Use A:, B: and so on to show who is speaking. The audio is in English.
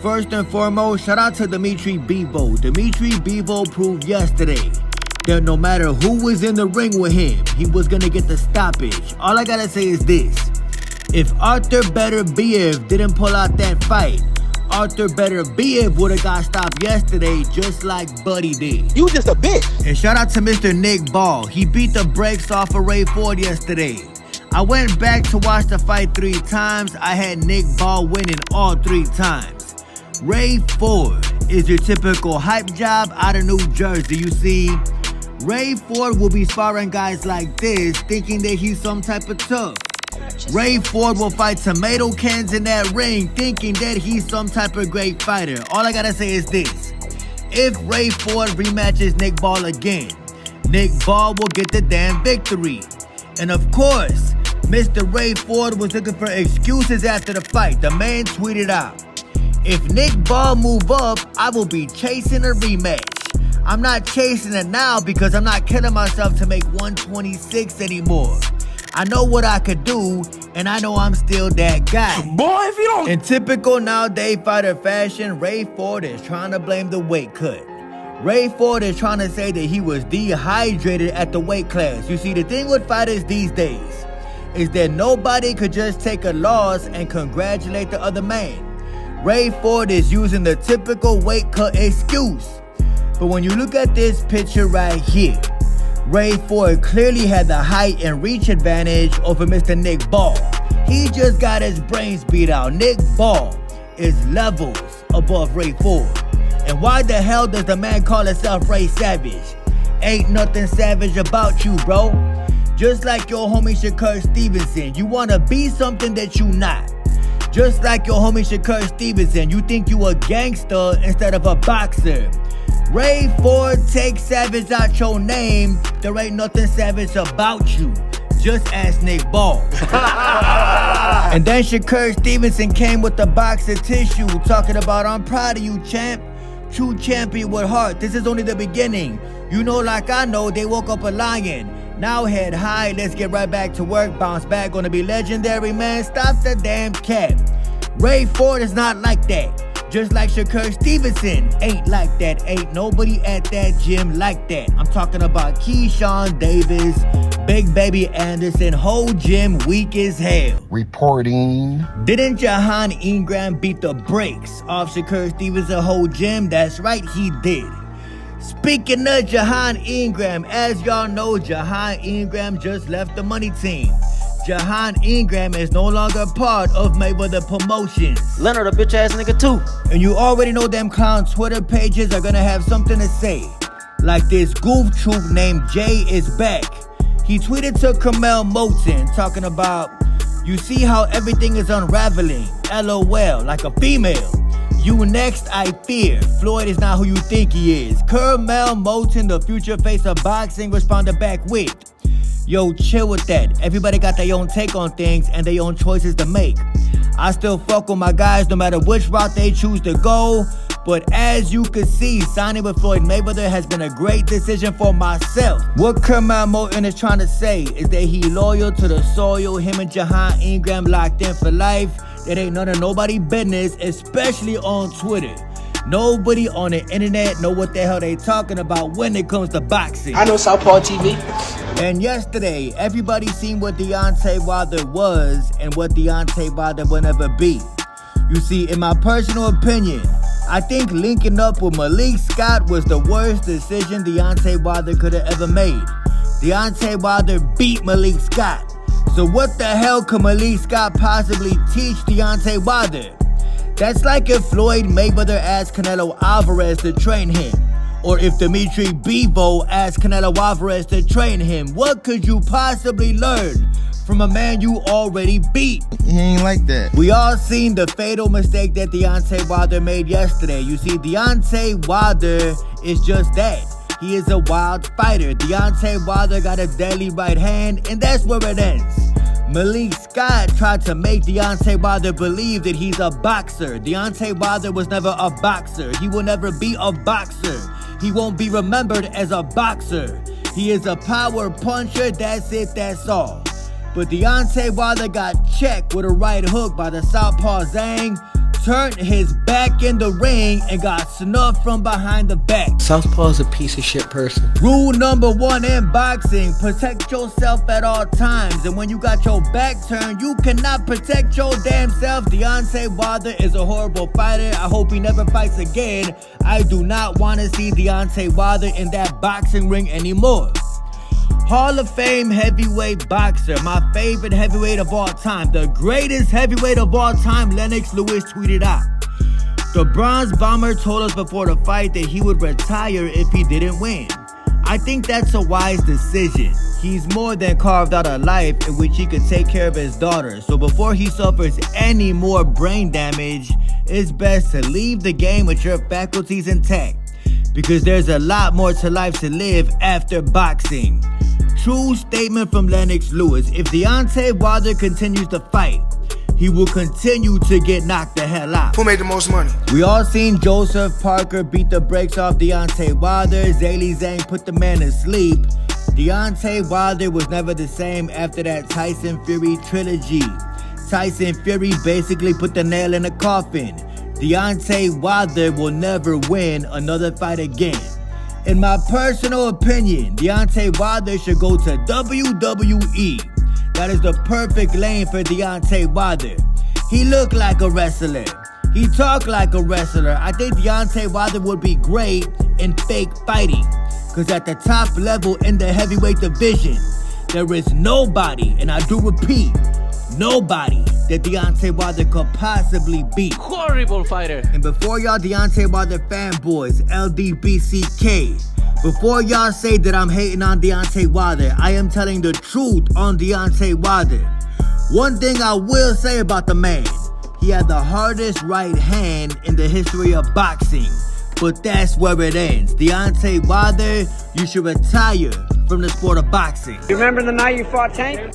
A: First and foremost, shout out to Deontay Bivol. Deontay Bivol proved yesterday that no matter who was in the ring with him, he was going to get the stoppage. All I got to say is this. If Beterbiev didn't pull out that fight, Beterbiev would have got stopped yesterday just like Buddy did.
B: You just a bitch.
A: And shout out to Mr. Nick Ball. He beat the brakes off of Ray Ford yesterday. I went back to watch the fight 3 times. I had Nick Ball winning all 3 times. Ray Ford is your typical hype job out of New Jersey. You see, Ray Ford will be sparring guys like this thinking that he's some type of tough. Ray Ford will fight tomato cans in that ring thinking that he's some type of great fighter. All I gotta say is this. If Ray Ford rematches Nick Ball again, Nick Ball will get the damn victory. And of course, Mr. Ray Ford was looking for excuses after the fight. The man tweeted out, "If Nick Ball move up, I will be chasing a rematch. I'm not chasing it now because I'm not killing myself to make 126 anymore. I know what I could do, and I know I'm still that guy."
B: Boy, if you don't...
A: In typical nowadays fighter fashion, Ray Ford is trying to blame the weight cut. Ray Ford is trying to say that he was dehydrated at the weight class. You see, the thing with fighters these days is that nobody could just take a loss and congratulate the other man. Ray Ford is using the typical weight cut excuse. But when you look at this picture right here, Ray Ford clearly had the height and reach advantage over Mr. Nick Ball. He just got his brains beat out. Nick Ball is levels above Ray Ford. And why the hell does the man call himself Ray Savage? Ain't nothing savage about you, bro. Just like your homie Shakur Stevenson, you wanna be something that you not. Just like your homie Shakur Stevenson, you think you a gangster instead of a boxer. Ray Ford, take savage out your name. There ain't nothing savage about you. Just ask Nick Ball. And then Shakur Stevenson came with the box of tissue talking about, "I'm proud of you, champ. True champion with heart. This is only the beginning. You know, like I know, they woke up a lion. Now head high, let's get right back to work. Bounce back, gonna be legendary, man. Stop the damn cap." Ray Ford is not like that. Just like Shakur Stevenson ain't like that. Ain't nobody at that gym like that. I'm talking about Keyshawn Davis, Big Baby Anderson, whole gym weak as hell.
B: Reporting.
A: Didn't Zhang Ingram beat the brakes off Shakur Stevenson whole gym? That's right, he did. Speaking of Zhang Ingram, as y'all know, Zhang Ingram just left the money team. Zhang Ingram is no longer part of Mayweather Promotions.
B: Leonard a bitch ass nigga too.
A: And you already know them clown Twitter pages are gonna have something to say. Like this goof troop named Jay is back. He tweeted to Curmel Moton talking about, "You see how everything is unraveling. LOL, like a female. You next, I fear. Floyd is not who you think he is." Curmel Moton, the future face of boxing, responded back with, "Yo, chill with that. Everybody got their own take on things and their own choices to make. I still fuck with my guys no matter which route they choose to go. But as you can see, signing with Floyd Mayweather has been a great decision for myself." What Curmel Moton is trying to say is that he loyal to the soil. Him and Zhang Ingram locked in for life. It ain't none of nobody business, especially on Twitter. Nobody on the internet know what the hell they talking about when it comes to boxing.
B: I know Southpaw TV.
A: And yesterday, everybody seen what Deontay Wilder was and what Deontay Wilder will never be. You see, in my personal opinion, I think linking up with Malik Scott was the worst decision Deontay Wilder could have ever made. Deontay Wilder beat Malik Scott. So what the hell could Malik Scott possibly teach Deontay Wilder? That's like if Floyd Mayweather asked Canelo Alvarez to train him. Or if Deontay Bivol asked Canelo Alvarez to train him. What could you possibly learn from a man you already beat?
C: He ain't like that.
A: We all seen the fatal mistake that Deontay Wilder made yesterday. You see, Deontay Wilder is just that. He is a wild fighter. Deontay Wilder got a deadly right hand, and that's where it ends. Malik Scott tried to make Deontay Wilder believe that he's a boxer. Deontay Wilder was never a boxer. He will never be a boxer. He won't be remembered as a boxer. He is a power puncher, that's it, that's all. But Deontay Wilder got checked with a right hook by the Southpaw Zhang, turned his back in the ring and got snuffed from behind the back.
B: Southpaw's a piece of shit person.
A: Rule number 1 in boxing, protect yourself at all times. And when you got your back turned, you cannot protect your damn self. Deontay Wilder is a horrible fighter. I hope he never fights again. I do not want to see Deontay Wilder in that boxing ring anymore. Hall of Fame heavyweight boxer, my favorite heavyweight of all time, the greatest heavyweight of all time, Lennox Lewis tweeted out. The Bronze Bomber told us before the fight that he would retire if he didn't win. I think that's a wise decision. He's more than carved out a life in which he could take care of his daughter. So before he suffers any more brain damage, it's best to leave the game with your faculties intact, because there's a lot more to life to live after boxing. True statement from Lennox Lewis. If Deontay Wilder continues to fight, he will continue to get knocked the hell out.
C: Who made the most money?
A: We all seen Joseph Parker beat the brakes off Deontay Wilder. Zhang put the man to sleep. Deontay Wilder was never the same after that Tyson Fury trilogy. Tyson Fury basically put the nail in the coffin. Deontay Wilder will never win another fight again. In my personal opinion, Deontay Wilder should go to WWE. That is the perfect lane for Deontay Wilder. He looked like a wrestler. He talked like a wrestler. I think Deontay Wilder would be great in fake fighting, because at the top level in the heavyweight division, there is nobody, and I do repeat, nobody that Deontay Wilder could possibly beat.
B: Horrible fighter.
A: And before y'all Deontay Wilder fanboys, LDBCK, before y'all say that I'm hating on Deontay Wilder, I am telling the truth on Deontay Wilder. One thing I will say about the man, he had the hardest right hand in the history of boxing. But that's where it ends. Deontay Wilder, you should retire from the sport of boxing.
D: You remember the night you fought Tank?